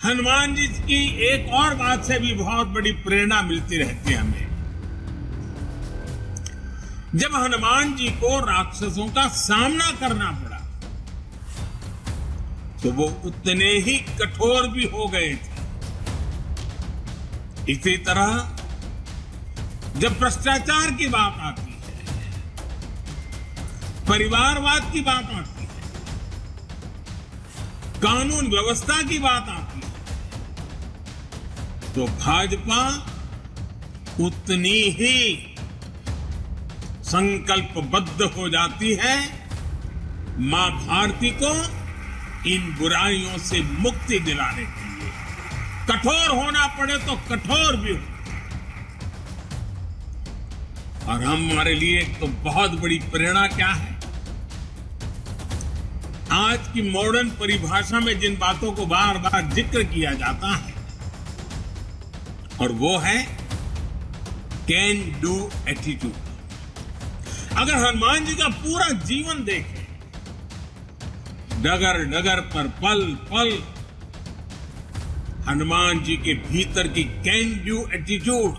हनुमान जी की एक और बात से भी बहुत बड़ी प्रेरणा मिलती रहती है हमें। जब हनुमान जी को राक्षसों का सामना करना पड़ा तो वो उतने ही कठोर भी हो गए थे। इसी तरह जब भ्रष्टाचार की बात आती है, परिवारवाद की बात आती है, कानून व्यवस्था की बात आती है, तो भाजपा उतनी ही संकल्पबद्ध हो जाती है मां भारती को इन बुराइयों से मुक्ति दिलाने के लिए। कठोर होना पड़े तो कठोर भी हो। और हमारे लिए तो बहुत बड़ी प्रेरणा क्या है, आज की मॉडर्न परिभाषा में जिन बातों को बार बार जिक्र किया जाता है, और वो है कैन डू एटीट्यूड। अगर हनुमान जी का पूरा जीवन देखें, डगर डगर पर पल पल हनुमान जी के भीतर की can do attitude,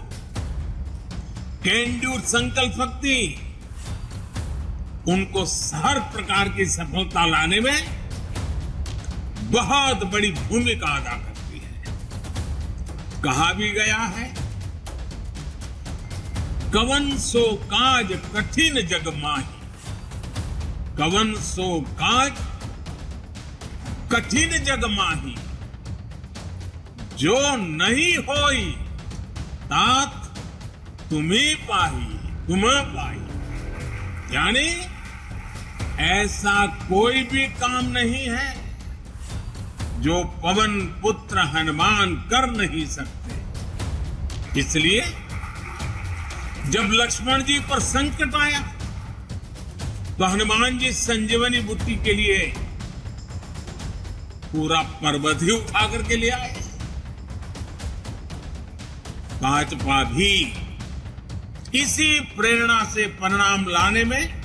can do संकल्प शक्ति उनको हर प्रकार की सफलता लाने में बहुत बड़ी भूमिका अदा करती है। कहा भी गया है, कवन सो काज कठिन जग माही, कवन सो काज कठिन जग माही, जो नहीं होई तात तुम्हें पाही, तुम्हें पाही। यानी ऐसा कोई भी काम नहीं है जो पवन पुत्र हनुमान कर नहीं सकते। इसलिए जब लक्ष्मण जी पर संकट आया तो हनुमान जी संजीवनी बूटी के लिए पूरा पर्वत ही उठा करके ले आए। भाजपा भी इसी प्रेरणा से परिणाम लाने में,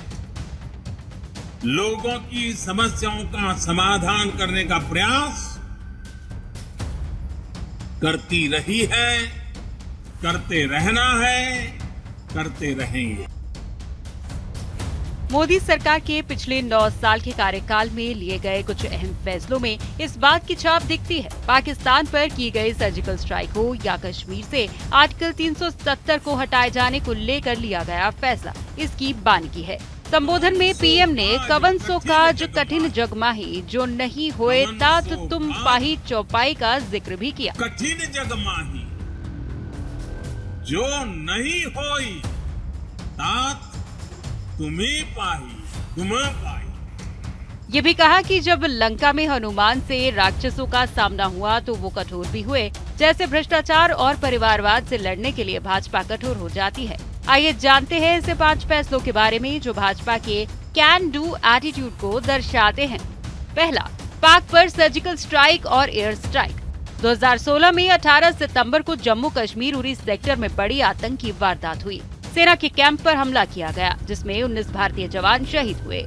लोगों की समस्याओं का समाधान करने का प्रयास करती रही है, करते रहना है, करते रहेंगे। मोदी सरकार के पिछले 9 साल के कार्यकाल में लिए गए कुछ अहम फैसलों में इस बात की छाप दिखती है। पाकिस्तान पर की गई सर्जिकल स्ट्राइक हो या कश्मीर से आर्टिकल 370 को हटाए जाने को लेकर लिया गया फैसला इसकी बानगी है। संबोधन में पीएम ने कवन सो काज कठिन जग माही, जो नहीं होए तात तुम पाही चौपाई का जिक्र भी किया। कठिन जग माही, जो नहीं होई तात तुम्हें पाही, तुम्हें पाही। ये भी कहा कि जब लंका में हनुमान से राक्षसों का सामना हुआ तो वो कठोर भी हुए, जैसे भ्रष्टाचार और परिवारवाद से लड़ने के लिए भाजपा कठोर हो जाती है। आइए जानते हैं ऐसे 5 फैसलों के बारे में जो भाजपा के कैन डू एटीट्यूड को दर्शाते हैं। पहला, पाक पर सर्जिकल स्ट्राइक और एयर स्ट्राइक। 2016 में 18 सितंबर को जम्मू कश्मीर उरी सेक्टर में बड़ी आतंकी वारदात हुई। सेना के कैंप पर हमला किया गया जिसमें 19 भारतीय जवान शहीद हुए।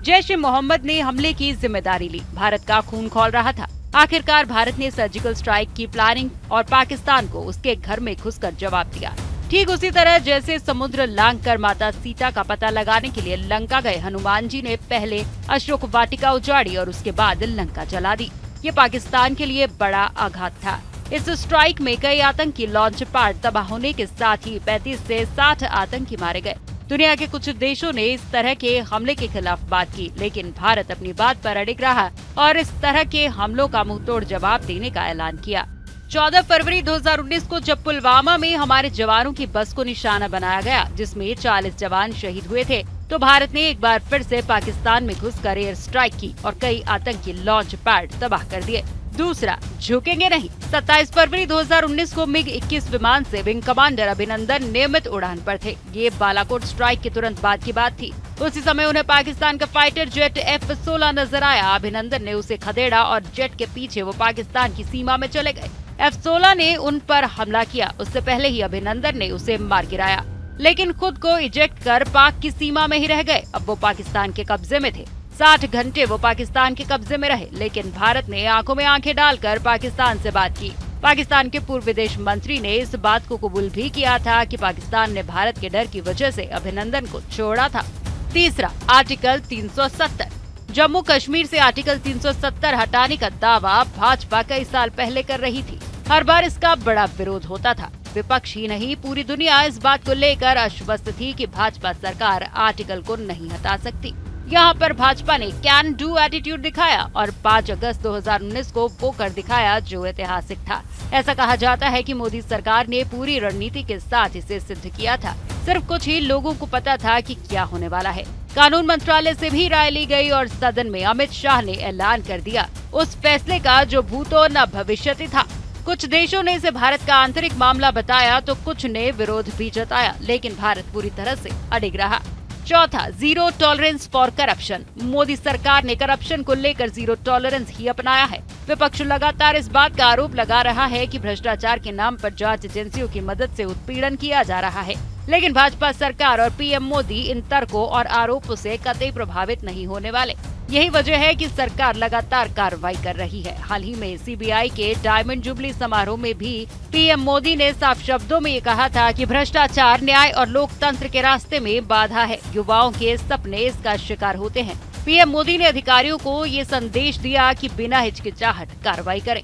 जैश ए मोहम्मद ने हमले की जिम्मेदारी ली। भारत का खून खौल रहा था। आखिरकार भारत ने सर्जिकल स्ट्राइक की प्लानिंग और पाकिस्तान को उसके घर में घुसकर जवाब दिया। ठीक उसी तरह जैसे समुद्र लांघकर माता सीता का पता लगाने के लिए लंका गए हनुमान जी ने पहले अशोक वाटिका उजाड़ी और उसके बाद लंका जला दी। ये पाकिस्तान के लिए बड़ा आघात था। इस स्ट्राइक में कई आतंकी लॉन्च पैड तबाह होने के साथ ही 35 से 60 आतंकी मारे गए। दुनिया के कुछ देशों ने इस तरह के हमले के खिलाफ बात की, लेकिन भारत अपनी बात पर अडिग रहा और इस तरह के हमलों का मुंहतोड़ जवाब देने का ऐलान किया। 14 फरवरी 2019 को जब पुलवामा में हमारे जवानों की बस को निशाना बनाया गया, जिसमें 40 जवान शहीद हुए थे, तो भारत ने एक बार फिर से पाकिस्तान में घुसकर एयर स्ट्राइक की और कई आतंकी लॉन्च पैड तबाह कर दिए। दूसरा, झुकेंगे नहीं। 27 फरवरी 2019 को मिग 21 विमान से विंग कमांडर अभिनंदन नियमित उड़ान पर थे। ये बालाकोट स्ट्राइक के तुरंत बाद की बात थी। उसी समय उन्हें पाकिस्तान का फाइटर जेट F-16 नजर आया। अभिनंदन ने उसे खदेड़ा और जेट के पीछे वो पाकिस्तान की सीमा में चले गए। F-16 ने उन पर हमला किया। उससे पहले ही अभिनंदन ने उसे मार गिराया, लेकिन खुद को इजेक्ट कर पाक की सीमा में ही रह गए। अब वो पाकिस्तान के कब्जे में थे। 60 घंटे वो पाकिस्तान के कब्जे में रहे, लेकिन भारत ने आंखों में आंखें डालकर पाकिस्तान से बात की। पाकिस्तान के पूर्व विदेश मंत्री ने इस बात को कबूल भी किया था कि पाकिस्तान ने भारत के डर की वजह से अभिनंदन को छोड़ा था। तीसरा, आर्टिकल 370। जम्मू कश्मीर से आर्टिकल 370 हटाने का दावा भाजपा कई साल पहले कर रही थी। हर बार इसका बड़ा विरोध होता था। विपक्ष ही नहीं, पूरी दुनिया इस बात को लेकर आश्वस्त थी कि भाजपा सरकार आर्टिकल को नहीं हटा सकती। यहाँ पर भाजपा ने कैन डू एटीट्यूड दिखाया और 5 अगस्त 2019 को वो कर दिखाया जो ऐतिहासिक था। ऐसा कहा जाता है कि मोदी सरकार ने पूरी रणनीति के साथ इसे सिद्ध किया था। सिर्फ कुछ ही लोगों को पता था कि क्या होने वाला है। कानून मंत्रालय से भी राय ली गई और सदन में अमित शाह ने ऐलान कर दिया उस फैसले का जो भूतो न भविष्यति था। कुछ देशों ने इसे भारत का आंतरिक मामला बताया तो कुछ ने विरोध भी जताया, लेकिन भारत पूरी तरह से अडिग रहा। चौथा, zero tolerance for corruption. Modi सरकार ने करप्शन को लेकर जीरो टॉलरेंस ही अपनाया है। विपक्ष लगातार इस बात का आरोप लगा रहा है कि भ्रष्टाचार के नाम पर जांच एजेंसियों की मदद से उत्पीड़न किया जा रहा है, लेकिन भाजपा सरकार और पीएम मोदी इन तर्कों और आरोपों से कतई प्रभावित नहीं होने वाले। यही वजह है कि सरकार लगातार कार्रवाई कर रही है। हाल ही में सीबीआई के डायमंड जुबली समारोह में भी पीएम मोदी ने साफ शब्दों में ये कहा था कि भ्रष्टाचार न्याय और लोकतंत्र के रास्ते में बाधा है। युवाओं के सपने इसका शिकार होते हैं। पीएम मोदी ने अधिकारियों को ये संदेश दिया कि बिना हिचकिचाहट कार्रवाई करें।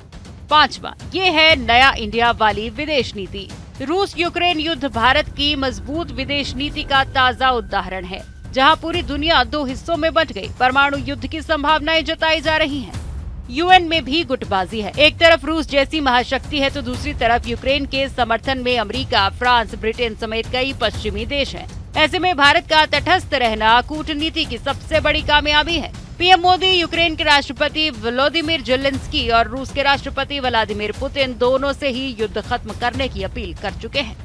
पांचवा, ये है नया इंडिया वाली विदेश नीति। रूस यूक्रेन युद्ध भारत की मजबूत विदेश नीति का ताजा उदाहरण है, जहां पूरी दुनिया 2 हिस्सों में बंट गई। परमाणु युद्ध की संभावनाएं जताई जा रही हैं। यूएन में भी गुटबाजी है। एक तरफ रूस जैसी महाशक्ति है तो दूसरी तरफ यूक्रेन के समर्थन में अमेरिका, फ्रांस, ब्रिटेन समेत कई पश्चिमी देश हैं। ऐसे में भारत का तटस्थ रहना कूटनीति की सबसे बड़ी कामयाबी है। पीएम मोदी यूक्रेन के राष्ट्रपति वोलोदिमीर जेलेंस्की और रूस के राष्ट्रपति व्लादिमीर पुतिन दोनों से ही युद्ध खत्म करने की अपील कर चुके हैं।